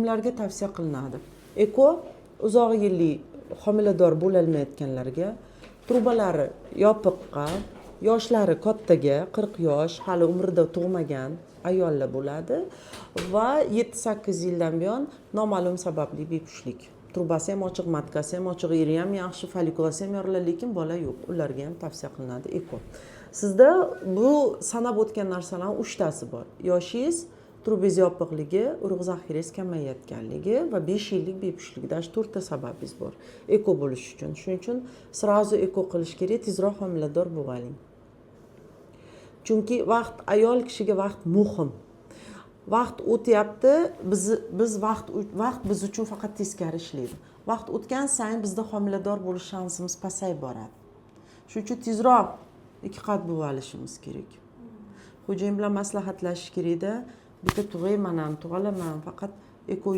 Kimlarga tavsiya qilinadi? Eko uzoq yillik homilador bo'lolmayotganlarga, trubalari yopiqqa, yoshlari kattaga, 40 yosh, hali umrida tug'magan ayollar bo'ladi va 7-8 yildan buyon noma'lum sababli bepushtlik. Trubasi ham ochiq, matkasi ham ochiq, eri ham yaxshi, follikulasi ham yorila, lekin bola yo'q. Ularga ham tavsiya qilinadi eko. Sizda bu sanab o'tgan narsalarning 3tasi bor. Yoshingiz, trubangiz yopiqligi, urug' zaxirangiz kamayayotganligi va 5 yillik bepushtlik. Dash 4ta sababingiz bor eko bo'lish uchun. Shuning uchun srazu eko qilish kerak, tezroq homilador bo'ling. Chunki vaqt, ayol kishiga vaqt muhim. Vaqt o'tyapti, biz vaqt biz uchun faqat teskari ishlaydi. Vaqt o'tgan sayin bizda homilador bo'lish shansimiz pasayib boradi. Shuning uchun tezroq 2 qat bo'lib olishimiz kerak. Xo'jayin bilan maslahatlashish kerak-da, bitta tug'ayman ham, tug'alaman, faqat eko